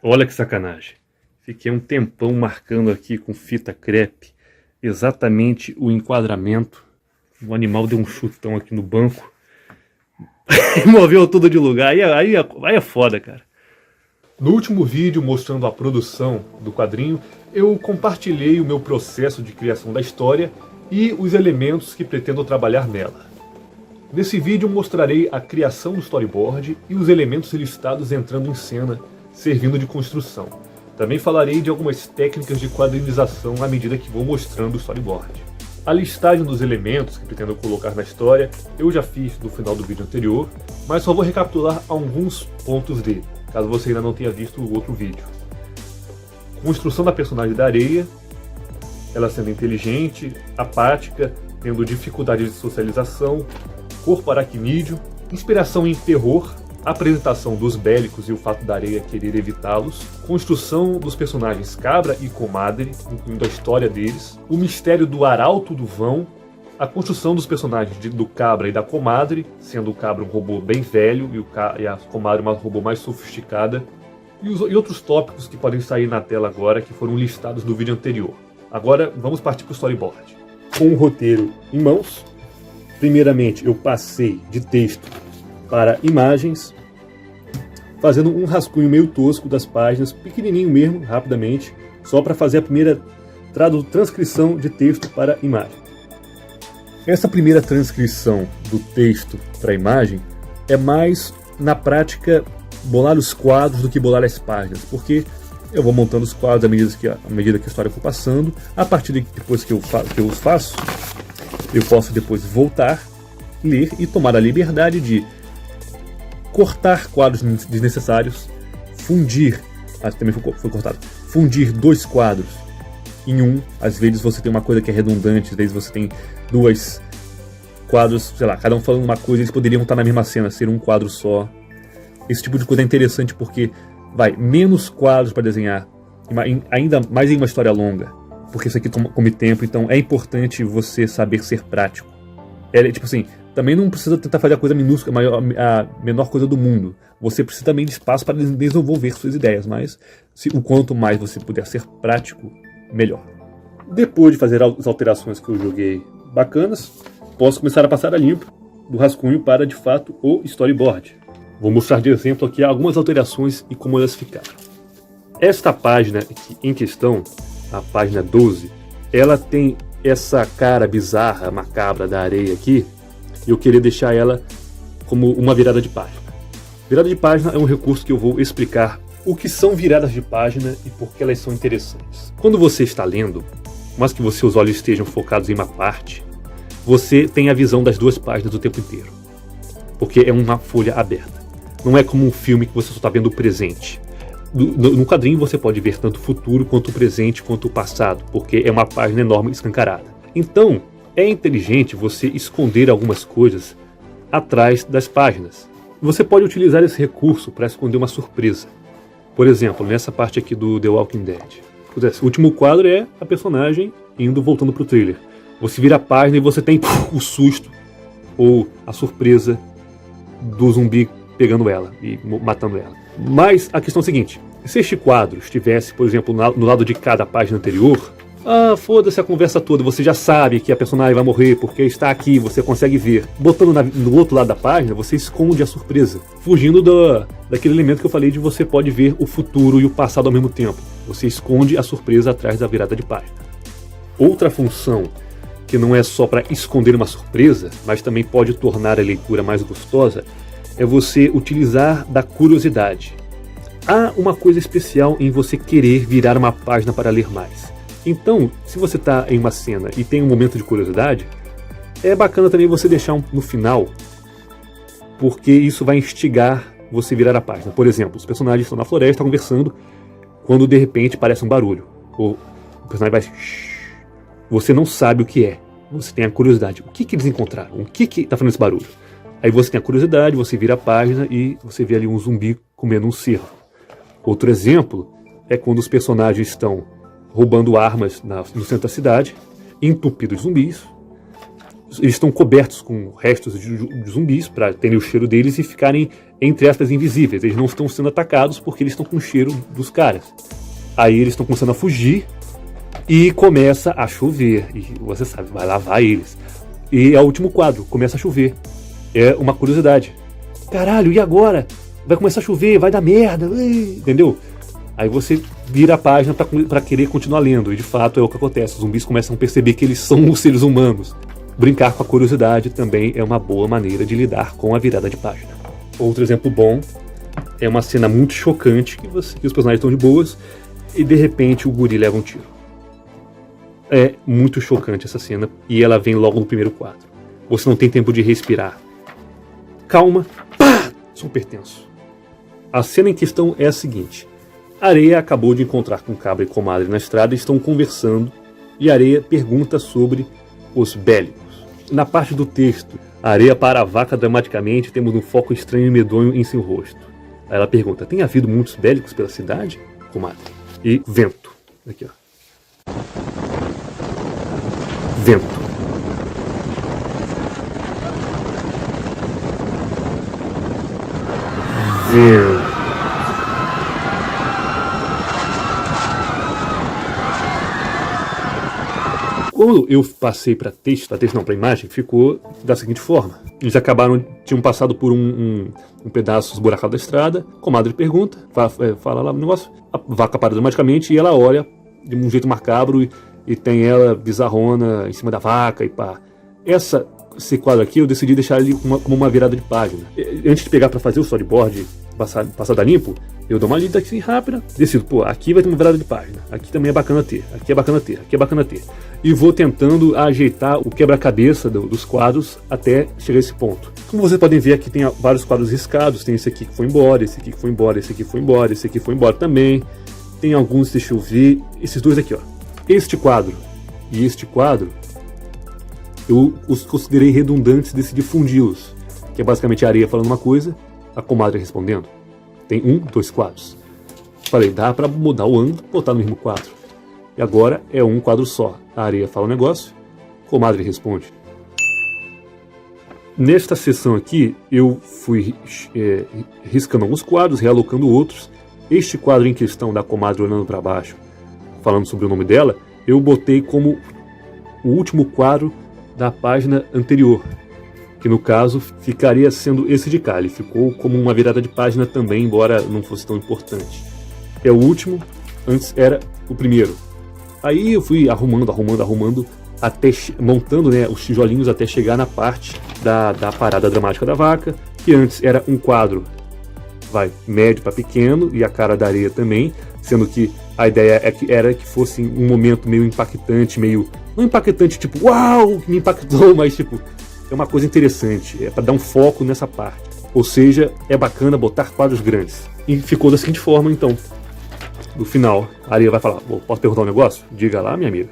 Olha que sacanagem. Fiquei um tempão marcando aqui com fita crepe exatamente o enquadramento. O animal deu um chutão aqui no banco e moveu tudo de lugar. Aí é foda, cara. No último vídeo mostrando a produção do quadrinho, eu compartilhei o meu processo de criação da história e os elementos que pretendo trabalhar nela. Nesse vídeo mostrarei a criação do storyboard e os elementos listados entrando em cena, servindo de construção. Também falarei de algumas técnicas de quadrinização à medida que vou mostrando o storyboard. A listagem dos elementos que pretendo colocar na história eu já fiz no final do vídeo anterior, mas só vou recapitular alguns pontos dele, caso você ainda não tenha visto o outro vídeo. Construção da personagem da Areia, ela sendo inteligente, apática, tendo dificuldade de socialização, corpo aracnídeo, inspiração em terror, apresentação dos bélicos e o fato da Areia querer evitá-los, construção dos personagens Cabra e Comadre, incluindo a história deles, o mistério do Arauto do Vão, a construção dos personagens do Cabra e da Comadre, sendo o Cabra um robô bem velho e a Comadre uma robô mais sofisticada, e outros tópicos que podem sair na tela agora, que foram listados no vídeo anterior. Agora vamos partir para o storyboard. Com o roteiro em mãos, primeiramente eu passei de texto para imagens, fazendo um rascunho meio tosco das páginas, pequenininho mesmo, rapidamente, só para fazer a primeira transcrição de texto para imagem. Essa primeira transcrição do texto para imagem é mais, na prática, bolar os quadros do que bolar as páginas, porque eu vou montando os quadros à medida que a história for passando. A partir depois que eu os faço, eu posso depois voltar, ler e tomar a liberdade de cortar quadros desnecessários, fundir, também foi cortado, fundir dois quadros em um. Às vezes você tem uma coisa que é redundante, às vezes você tem dois quadros, sei lá, cada um falando uma coisa, eles poderiam estar na mesma cena, ser um quadro só. Esse tipo de coisa é interessante porque vai menos quadros para desenhar, ainda mais em uma história longa, porque isso aqui come tempo, então é importante você saber ser prático. É tipo assim, também não precisa tentar fazer a coisa minúscula, a menor coisa do mundo. Você precisa também de espaço para desenvolver suas ideias, mas o quanto mais você puder ser prático, melhor. Depois de fazer as alterações que eu joguei bacanas, posso começar a passar a limpo do rascunho para, de fato, o storyboard. Vou mostrar de exemplo aqui algumas alterações e como elas ficaram. Esta página aqui em questão, a página 12, ela tem essa cara bizarra, macabra da Areia aqui, e eu queria deixar ela como uma virada de página. Virada de página é um recurso que eu vou explicar o que são viradas de página e por que elas são interessantes. Quando você está lendo, mas que seus olhos estejam focados em uma parte, você tem a visão das duas páginas o tempo inteiro, porque é uma folha aberta. Não é como um filme que você só está vendo o presente. No quadrinho você pode ver tanto o futuro, quanto o presente, quanto o passado, porque é uma página enorme escancarada. Então, é inteligente você esconder algumas coisas atrás das páginas. Você pode utilizar esse recurso para esconder uma surpresa. Por exemplo, nessa parte aqui do The Walking Dead. O último quadro é a personagem voltando para o trailer. Você vira a página e você tem o susto ou a surpresa do zumbi pegando ela e matando ela. Mas a questão é a seguinte: se este quadro estivesse, por exemplo, no lado de cada página anterior, foda-se a conversa toda, você já sabe que a personagem vai morrer porque está aqui, você consegue ver. Botando no outro lado da página, você esconde a surpresa, fugindo daquele elemento que eu falei de você pode ver o futuro e o passado ao mesmo tempo. Você esconde a surpresa atrás da virada de página. Outra função que não é só para esconder uma surpresa, mas também pode tornar a leitura mais gostosa, é você utilizar da curiosidade. Há uma coisa especial em você querer virar uma página para ler mais. Então, se você está em uma cena e tem um momento de curiosidade, é bacana também você deixar no final, porque isso vai instigar você virar a página. Por exemplo, os personagens estão na floresta conversando, quando de repente parece um barulho. Ou o personagem vai... Você não sabe o que é. Você tem a curiosidade. O que eles encontraram? O que está fazendo esse barulho? Aí você tem a curiosidade, você vira a página e você vê ali um zumbi comendo um cervo. Outro exemplo é quando os personagens estão roubando armas no centro da cidade, entupidos de zumbis, eles estão cobertos com restos de zumbis para terem o cheiro deles e ficarem, entre aspas, invisíveis. Eles não estão sendo atacados porque eles estão com o cheiro dos caras. Aí eles estão começando a fugir e começa a chover. E você sabe, vai lavar eles. E é o último quadro, começa a chover. É uma curiosidade. Caralho, e agora? Vai começar a chover, vai dar merda, entendeu? Aí você vira a página pra querer continuar lendo. E de fato é o que acontece. Os zumbis começam a perceber que eles são os seres humanos. Brincar com a curiosidade também é uma boa maneira de lidar com a virada de página. Outro exemplo bom é uma cena muito chocante que os personagens estão de boas e de repente o guri leva um tiro. É muito chocante essa cena e ela vem logo no primeiro quadro. Você não tem tempo de respirar. Calma, pá! Super tenso. A cena em questão é a seguinte. Areia acabou de encontrar com Cabra e Comadre na estrada e estão conversando e Areia pergunta sobre os bélicos. Na parte do texto, Areia para a Vaca dramaticamente, temos um foco estranho e medonho em seu rosto. Aí ela pergunta, tem havido muitos bélicos pela cidade, Comadre? E vento. Aqui, ó. Vento. Vento. Quando eu passei para imagem, ficou da seguinte forma. Eles tinham passado por um pedaço esburacado da estrada, Comadre pergunta, fala lá no negócio, a vaca para dramaticamente e ela olha de um jeito macabro e tem ela bizarrona em cima da vaca e pá. Esse quadro aqui eu decidi deixar ele como uma virada de página. Antes de pegar para fazer o storyboard passada limpo, eu dou uma lida aqui rápida, decido, pô, aqui vai ter uma virada de página, aqui também é bacana ter, aqui é bacana ter, aqui é bacana ter. E vou tentando ajeitar o quebra-cabeça dos quadros até chegar a esse ponto. Como vocês podem ver, aqui tem vários quadros riscados, tem esse aqui que foi embora, esse aqui que foi embora, esse aqui foi embora, esse aqui foi embora também. Tem alguns, deixa eu ver, esses dois aqui, ó. Este quadro e este quadro, eu os considerei redundantes e decidi fundi-los. Que é basicamente a Areia falando uma coisa, a Comadre respondendo. Tem 2 quadros. Falei, dá pra mudar o ângulo, botar no mesmo quadro. E agora é um quadro só. A Areia fala um negócio, Comadre responde. Nesta sessão aqui, eu fui riscando alguns quadros, realocando outros. Este quadro em questão da Comadre olhando para baixo, falando sobre o nome dela, eu botei como o último quadro da página anterior, que no caso ficaria sendo esse de cá. Ele ficou como uma virada de página também, embora não fosse tão importante. É o último, antes era o primeiro. Aí eu fui arrumando, até montando, né, os tijolinhos até chegar na parte da parada dramática da vaca, que antes era um quadro médio para pequeno e a cara da Areia também, sendo que a ideia era que fosse um momento meio impactante, não impactante tipo, uau, que me impactou, mas tipo, é uma coisa interessante, é para dar um foco nessa parte. Ou seja, é bacana botar quadros grandes. E ficou da seguinte forma, então. No final, a Areia vai falar, posso perguntar um negócio? Diga lá, minha amiga.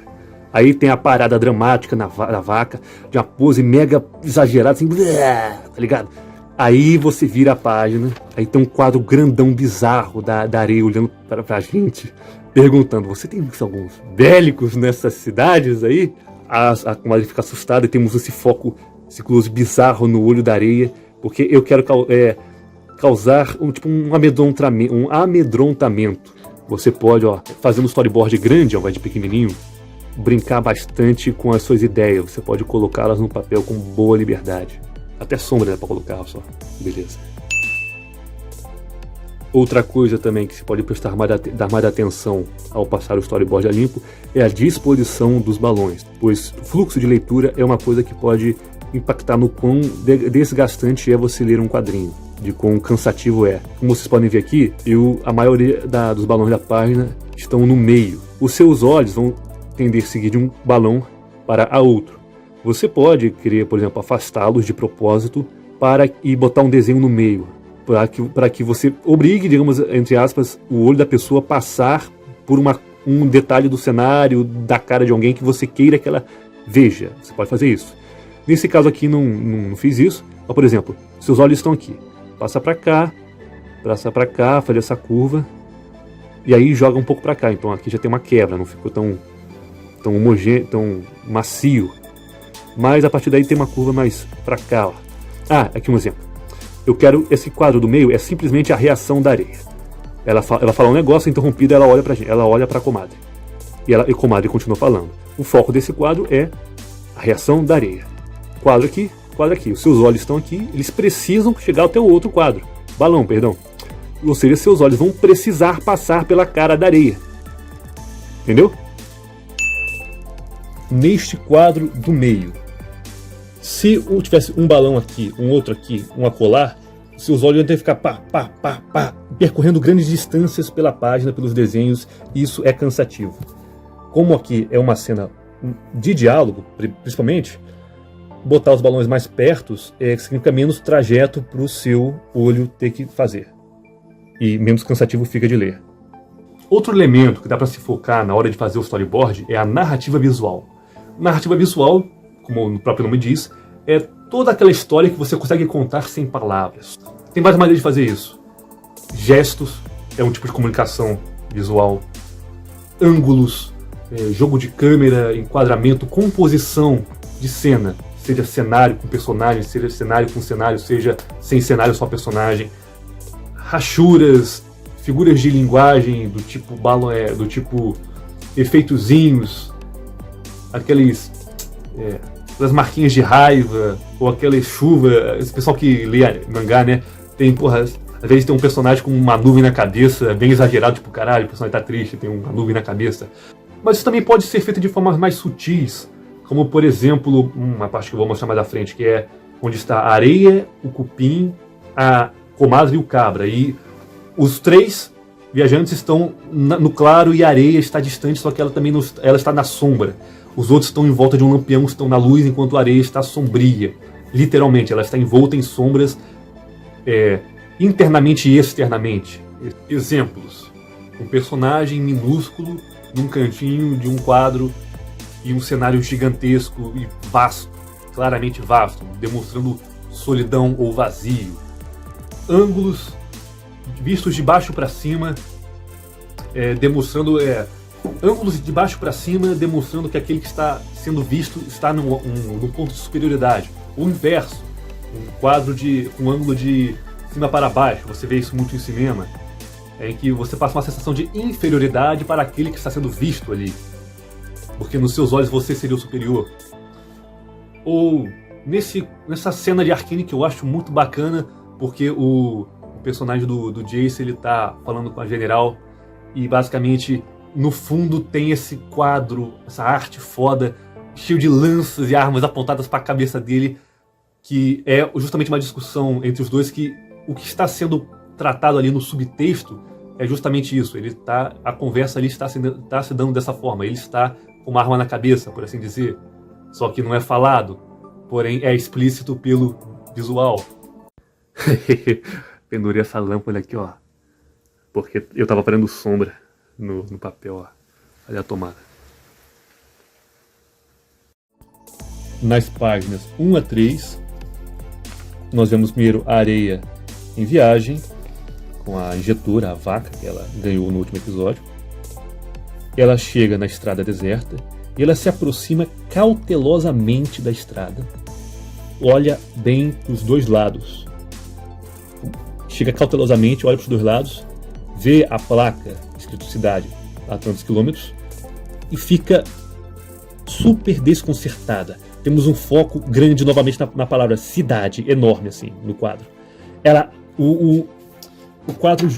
Aí tem a parada dramática da vaca, de uma pose mega exagerada, assim, tá ligado? Aí você vira a página, aí tem um quadro grandão, bizarro da Areia olhando pra gente, perguntando, você tem visto alguns bélicos nessas cidades aí? A Comadre fica assustada e temos esse foco, esse close bizarro no olho da Areia, porque eu quero causar um amedrontamento. Você pode, fazendo um storyboard grande ao invés de pequenininho, brincar bastante com as suas ideias. Você pode colocá-las no papel com boa liberdade. Até sombra dá pra colocar, só. Beleza. Outra coisa também que se pode dar mais atenção ao passar o storyboard a limpo é a disposição dos balões, pois o fluxo de leitura é uma coisa que pode impactar no quão desgastante é você ler um quadrinho, de quão cansativo é. Como vocês podem ver aqui, a maioria dos balões da página estão no meio. Os seus olhos vão tender a seguir de um balão para outro. Você pode querer, por exemplo, afastá-los de propósito e botar um desenho no meio, para que você obrigue, digamos, entre aspas, o olho da pessoa a passar por um detalhe do cenário, da cara de alguém que você queira que ela veja. Você pode fazer isso. Nesse caso aqui não fiz isso. Mas, por exemplo, seus olhos estão aqui. Passa para cá, faz essa curva e aí joga um pouco para cá. Então aqui já tem uma quebra, não ficou tão homogêneo, tão macio. mas a partir daí tem uma curva mais para cá, ó. Ah, aqui um exemplo. Eu quero, esse quadro do meio é simplesmente a reação da areia. Ela fala um negócio, interrompida, ela olha pra gente, ela olha pra comadre. E a comadre continua falando. O foco desse quadro é a reação da areia. Quadro aqui, os seus olhos estão aqui, eles precisam chegar até o outro quadro. Balão, perdão. Ou seja, seus olhos vão precisar passar pela cara da areia. Entendeu? Neste quadro do meio, se eu tivesse um balão aqui, um outro aqui, um acolá, seus olhos iam ter que ficar percorrendo grandes distâncias pela página, pelos desenhos, e isso é cansativo. Como aqui é uma cena de diálogo, principalmente, botar os balões mais perto significa menos trajeto para o seu olho ter que fazer. E menos cansativo fica de ler. Outro elemento que dá para se focar na hora de fazer o storyboard é a narrativa visual. Narrativa visual, como o próprio nome diz, é toda aquela história que você consegue contar sem palavras. Tem várias maneiras de fazer isso. Gestos é um tipo de comunicação visual. Ângulos, jogo de câmera, enquadramento, composição de cena. Seja cenário com personagem, seja cenário com cenário, seja sem cenário, só personagem. Rachuras, figuras de linguagem do tipo do tipo efeitozinhos, aquelas marquinhas de raiva, ou aquela chuva. Esse pessoal que lê mangá, né, tem, às vezes tem um personagem com uma nuvem na cabeça, bem exagerado, tipo, caralho, o personagem tá triste, tem uma nuvem na cabeça. Mas isso também pode ser feito de formas mais sutis, como, por exemplo, uma parte que eu vou mostrar mais à frente, que é onde está a areia, o cupim, a comadre e o cabra. E os três viajantes estão no claro e a areia está distante, só que ela também ela está na sombra. Os outros estão em volta de um lampião, estão na luz, enquanto a areia está sombria. Literalmente, ela está envolta em sombras internamente e externamente. Exemplos. Um personagem minúsculo num cantinho de um quadro e um cenário gigantesco e vasto, claramente vasto, demonstrando solidão ou vazio. Ângulos vistos de baixo para cima, demonstrando ângulos de baixo para cima, demonstrando que aquele que está sendo visto está num ponto de superioridade. O inverso, um quadro com um ângulo de cima para baixo, você vê isso muito em cinema, em que você passa uma sensação de inferioridade para aquele que está sendo visto ali, porque nos seus olhos você seria o superior. Ou nessa cena de Arcane que eu acho muito bacana, porque o personagem do Jace, ele tá falando com a general e basicamente no fundo tem esse quadro, essa arte foda, cheio de lanças e armas apontadas para a cabeça dele, que é justamente uma discussão entre os dois, que o que está sendo tratado ali no subtexto é justamente isso. A conversa ali está se dando dessa forma, ele está com uma arma na cabeça, por assim dizer, só que não é falado, porém é explícito pelo visual. Pendurei essa lâmpada aqui, ó, porque eu tava fazendo sombra no papel, ó. Olha a tomada. Nas páginas 1 a 3, nós vemos primeiro a areia em viagem, com a injetora, a vaca, que ela ganhou no último episódio. Ela chega na estrada deserta e ela se aproxima cautelosamente da estrada. Olha bem para os dois lados. Chega cautelosamente, olha para os dois lados, vê a placa escrito cidade a tantos quilômetros e fica super desconcertada. Temos um foco grande novamente na palavra cidade, enorme assim, no quadro. O quadro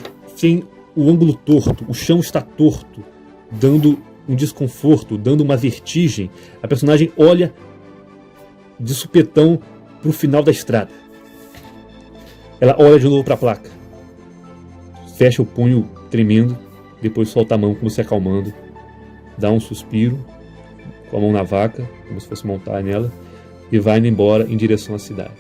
tem o ângulo torto, o chão está torto, dando um desconforto, dando uma vertigem. A personagem olha de supetão para o final da estrada. Ela olha de novo para a placa, fecha o punho tremendo, depois solta a mão como se acalmando, dá um suspiro, com a mão na vaca, como se fosse montar nela, e vai indo embora em direção à cidade.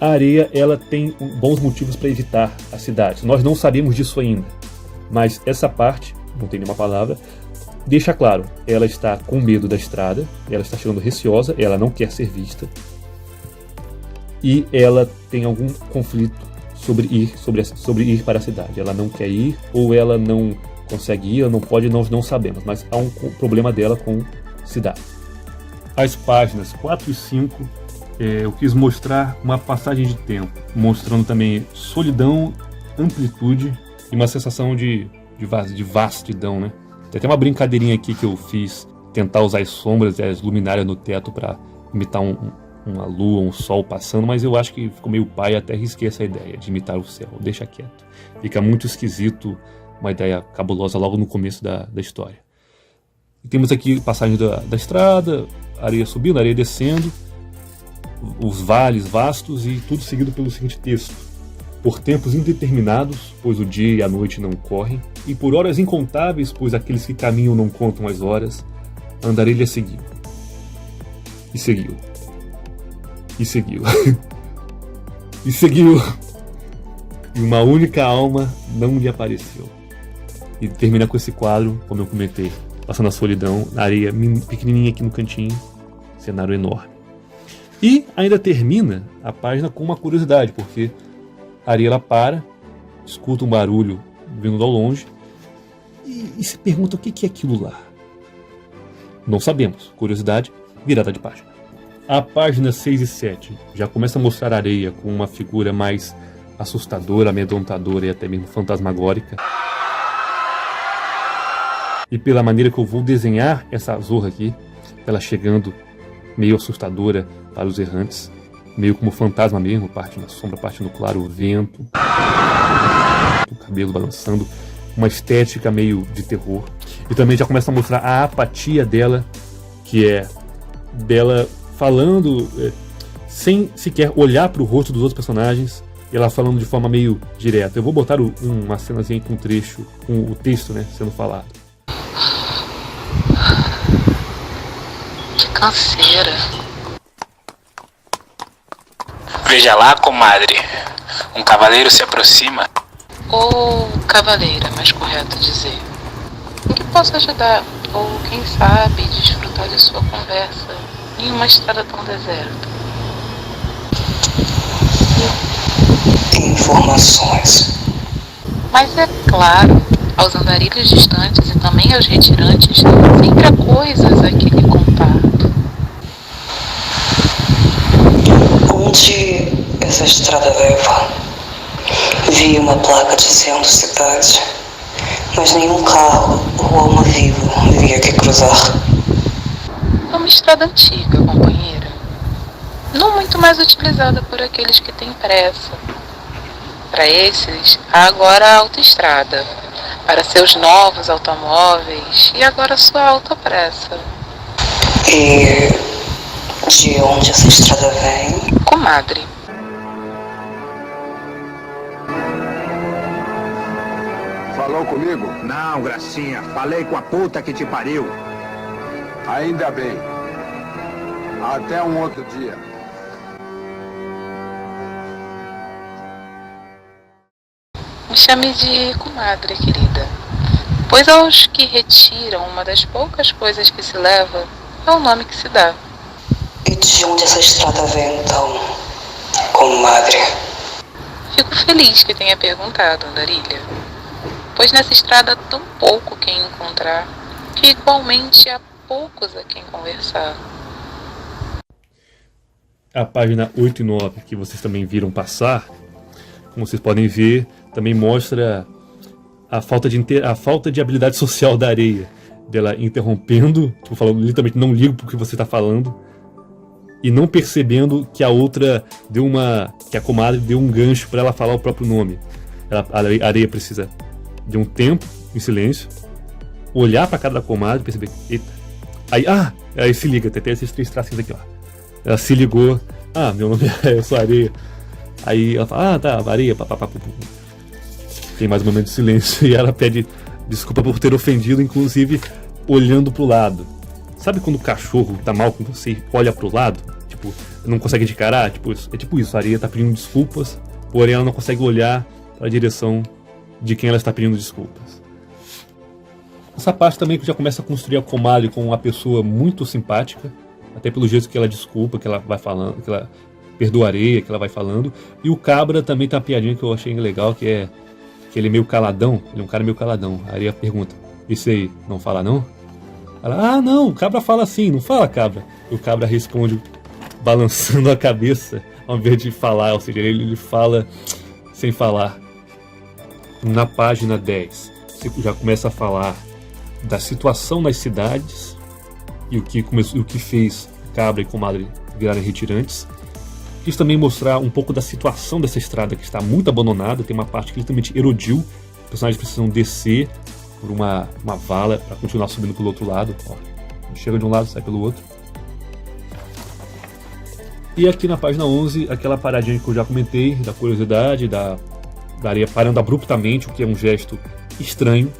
A areia, ela tem bons motivos para evitar a cidade. Nós não sabemos disso ainda, mas essa parte, não tem nenhuma palavra, deixa claro, ela está com medo da estrada, ela está chegando receosa, ela não quer ser vista, e ela tem algum conflito sobre ir para a cidade. Ela não quer ir, ou ela não consegue ir, ela não pode, nós não sabemos, mas há um problema dela com cidade. As páginas 4 e 5, eu quis mostrar uma passagem de tempo, mostrando também solidão, amplitude e uma sensação de vastidão, né? Tem até uma brincadeirinha aqui que eu fiz, tentar usar as sombras e as luminárias no teto para imitar uma lua, um sol passando, mas eu acho que ficou meio pai, até risquei essa ideia de imitar o céu, deixa quieto. Fica muito esquisito, uma ideia cabulosa logo no começo da história. E temos aqui passagem da estrada, areia subindo, areia descendo, os vales vastos e tudo seguido pelo seguinte texto: por tempos indeterminados, pois o dia e a noite não correm, e por horas incontáveis, pois aqueles que caminham não contam as horas, a andarilha seguiu. E seguiu. E seguiu. E seguiu. E uma única alma não lhe apareceu. E termina com esse quadro, como eu comentei, passando a solidão, na areia pequenininha aqui no cantinho, cenário enorme. E ainda termina a página com uma curiosidade, porque a areia ela para, escuta um barulho vindo ao longe e se pergunta o que é aquilo lá. Não sabemos. Curiosidade, virada de página. A página 6 e 7 já começa a mostrar a areia com uma figura mais assustadora, amedrontadora e até mesmo fantasmagórica. E pela maneira que eu vou desenhar essa zorra aqui, ela chegando meio assustadora para os errantes, meio como fantasma mesmo, parte na sombra, parte no claro, o vento, o cabelo balançando, uma estética meio de terror. E também já começa a mostrar a apatia dela, que é dela falando sem sequer olhar para o rosto dos outros personagens, e ela falando de forma meio direta. Eu vou botar uma cenazinha com um trecho, com o texto, né, sendo falado. Que canseira. Veja lá, comadre. Um cavaleiro se aproxima. Ou cavaleira, mais correto dizer. Em que posso ajudar? Ou, quem sabe, desfrutar de sua conversa em uma estrada tão deserta? Informações. Mas é claro, aos andarilhos distantes e também aos retirantes, sempre há coisas a que lhe contar. Onde essa estrada leva? Vi uma placa dizendo cidade, mas nenhum carro ou alma viva havia que cruzar. É uma estrada antiga, companheira. Não muito mais utilizada por aqueles que têm pressa. Para esses, há agora a autoestrada. Para seus novos automóveis e agora sua alta pressa. E de onde essa estrada vem? Comadre. Falou comigo? Não, gracinha. Falei com a puta que te pariu. Ainda bem. Até um outro dia. Me chame de comadre, querida. Pois aos que retiram uma das poucas coisas que se leva, é o nome que se dá. E de onde essa estrada vem, então, comadre? Fico feliz que tenha perguntado, Andarilha. Pois nessa estrada há tão pouco quem encontrar, que igualmente há poucos a quem conversar. A página 8 e 9, que vocês também viram passar, como vocês podem ver, também mostra a falta de habilidade social da areia, dela interrompendo, tipo, falando literalmente não ligo porque você está falando, e não percebendo que a outra que a comadre deu um gancho para ela falar o próprio nome. A areia precisa de um tempo em silêncio, olhar para a cara da comadre e perceber, eita, aí se liga, tem esses 3 tracinhos aqui, ó. Ela se ligou, meu nome eu sou Areia. Aí ela fala, tá, areia, papapá. Tem mais um momento de silêncio e ela pede desculpa por ter ofendido, inclusive olhando pro lado. Sabe quando o cachorro tá mal com você e olha pro lado? Tipo, não consegue te encarar? É tipo isso, a areia tá pedindo desculpas, porém ela não consegue olhar para a direção de quem ela está pedindo desculpas. Essa parte também que já começa a construir a comadre com uma pessoa muito simpática, até pelo jeito que ela desculpa, que ela vai falando, que ela perdoa a areia, que ela vai falando. E o cabra também tem uma piadinha que eu achei legal, que é que ele é meio caladão, ele é um cara meio caladão. A areia pergunta, esse aí não fala não? Ela, ah, não, o cabra fala assim, não fala, cabra. O cabra responde balançando a cabeça ao invés de falar, ou seja, ele fala sem falar. Na página 10, você já começa a falar da situação nas cidades e o que fez cabra e comadre virarem retirantes. Quis também mostrar um pouco da situação dessa estrada que está muito abandonada. Tem uma parte que literalmente erodiu. Os personagens precisam descer por uma vala para continuar subindo pelo outro lado. Ó, chega de um lado, sai pelo outro. E aqui na página 11, aquela paradinha que eu já comentei, da curiosidade, da areia parando abruptamente, o que é um gesto estranho.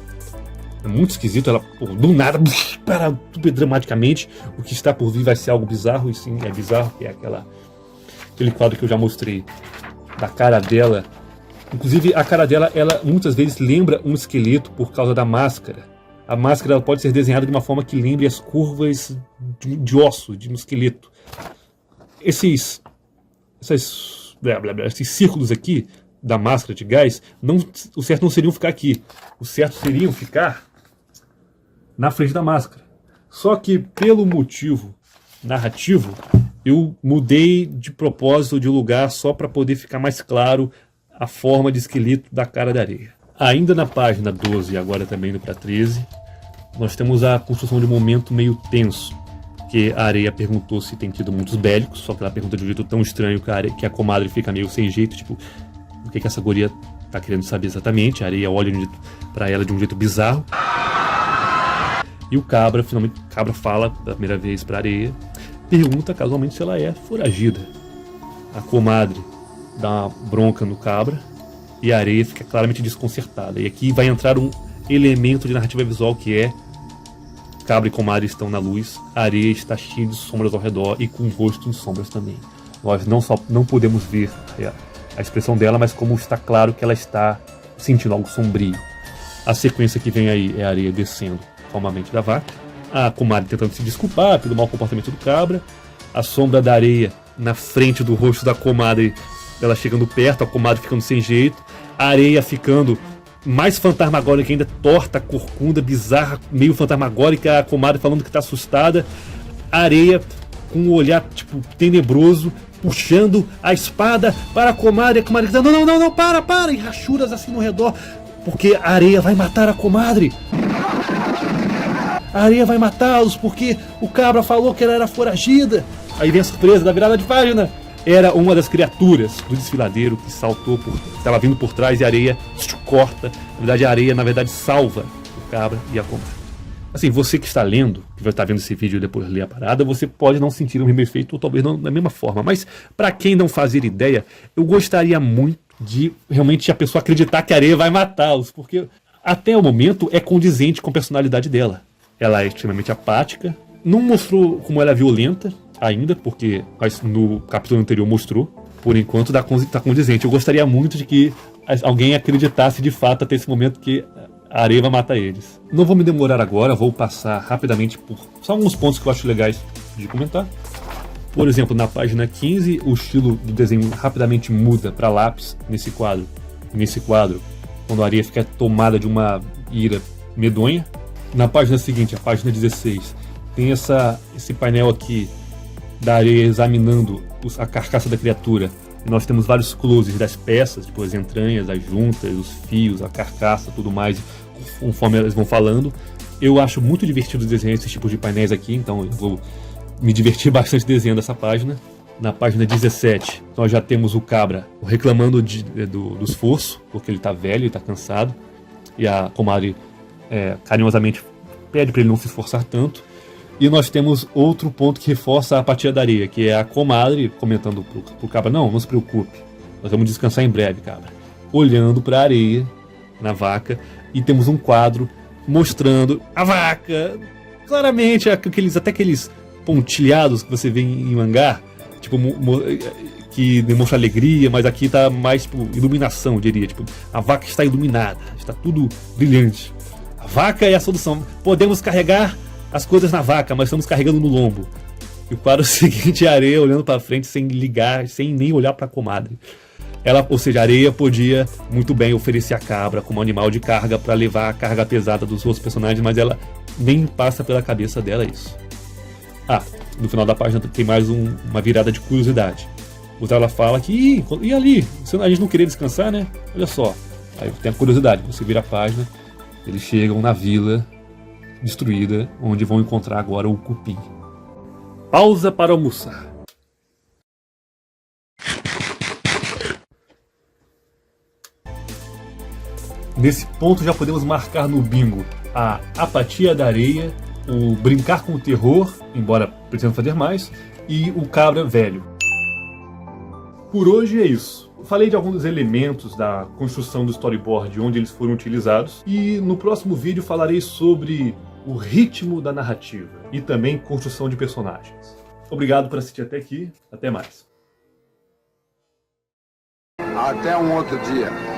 É muito esquisito, ela do nada para super dramaticamente. O que está por vir vai ser algo bizarro, e sim, é bizarro, que é aquele quadro que eu já mostrei, da cara dela. Inclusive, a cara dela, ela muitas vezes lembra um esqueleto por causa da máscara. A máscara ela pode ser desenhada de uma forma que lembre as curvas de osso, de um esqueleto. Esses círculos aqui da máscara de gás, o certo não seriam ficar aqui. O certo seriam ficar na frente da máscara. Só que, pelo motivo narrativo, eu mudei de propósito de lugar só para poder ficar mais claro a forma de esqueleto da cara da areia. Ainda na página 12 e agora também indo para 13, nós temos a construção de um momento meio tenso, porque a areia perguntou se tem tido muitos bélicos, só que ela pergunta de um jeito tão estranho que a comadre fica meio sem jeito, tipo, o que essa guria tá querendo saber exatamente. A areia olha para ela de um jeito bizarro. E o cabra, finalmente, fala pela primeira vez para a areia, pergunta casualmente se ela é foragida. A comadre dá uma bronca no cabra e a areia fica claramente desconcertada. E aqui vai entrar um elemento de narrativa visual que é: cabra e comadre estão na luz, a areia está cheia de sombras ao redor e com o rosto em sombras também. Nós não podemos ver a expressão dela, mas como está claro que ela está sentindo algo sombrio. A sequência que vem aí é a areia descendo calmamente da vaca, a comadre tentando se desculpar pelo mau comportamento do cabra, a sombra da areia na frente do rosto da comadre, ela chegando perto, a comadre ficando sem jeito, a areia ficando mais fantasmagórica ainda, torta, corcunda, bizarra, meio fantasmagórica, a comadre falando que está assustada, a areia com um olhar tipo tenebroso, puxando a espada para a comadre gritando, não, para, e rachuras assim no redor, porque a areia vai matar a comadre. A areia vai matá-los porque o cabra falou que ela era foragida. Aí vem a surpresa da virada de página. Era uma das criaturas do desfiladeiro que saltou, estava vindo por trás e a areia corta. Na verdade, a areia, salva o cabra e a comadre. Assim, você que está lendo, que vai estar vendo esse vídeo e depois ler a parada, você pode não sentir o mesmo efeito, ou talvez não da mesma forma. Mas, para quem não fazer ideia, eu gostaria muito de realmente a pessoa acreditar que a areia vai matá-los, porque até o momento é condizente com a personalidade dela. Ela é extremamente apática, não mostrou como ela é violenta ainda, porque no capítulo anterior mostrou. Por enquanto está condizente. Eu gostaria muito de que alguém acreditasse de fato até esse momento que a areia vai matar eles. Não vou me demorar agora, vou passar rapidamente por só alguns pontos que eu acho legais de comentar. Por exemplo, na página 15, o estilo do desenho rapidamente muda para lápis nesse quadro. Nesse quadro, quando a areia fica tomada de uma ira medonha. Na página seguinte, a página 16, tem esse painel aqui da areia examinando a carcaça da criatura. E nós temos vários closes das peças, tipo as entranhas, as juntas, os fios, a carcaça, tudo mais, conforme elas vão falando. Eu acho muito divertido desenhar esses tipos de painéis aqui, então eu vou me divertir bastante desenhando essa página. Na página 17, nós já temos o cabra reclamando do esforço, porque ele está velho, ele está cansado. E a comadre carinhosamente pede para ele não se esforçar tanto. E nós temos outro ponto que reforça a apatia da areia, que é a comadre comentando pro cabra: não se preocupe, nós vamos descansar em breve, cabra. Olhando para a areia, na vaca, e temos um quadro mostrando a vaca, claramente aqueles pontilhados que você vê em mangá, tipo, que demonstra alegria, mas aqui tá mais tipo iluminação, eu diria. Tipo, a vaca está iluminada, está tudo brilhante. A vaca é a solução. Podemos carregar as coisas na vaca, mas estamos carregando no lombo. E o quadro seguinte é a areia olhando para frente sem ligar, sem nem olhar para a comadre. Ou seja, a areia podia muito bem oferecer a cabra como animal de carga para levar a carga pesada dos outros personagens, mas ela nem passa pela cabeça dela isso. No final da página tem mais uma virada de curiosidade. Ela fala que, e ali? A gente não queria descansar, né? Olha só. Aí tem a curiosidade, você vira a página, eles chegam na vila destruída, onde vão encontrar agora o cupim. Pausa para almoçar. Nesse ponto já podemos marcar no bingo a apatia da areia, o brincar com o terror, embora precisamos fazer mais, e o cabra velho. Por hoje é isso. Falei de alguns dos elementos da construção do storyboard, onde eles foram utilizados, e no próximo vídeo falarei sobre o ritmo da narrativa e também construção de personagens. Obrigado por assistir até aqui, até mais. Até um outro dia.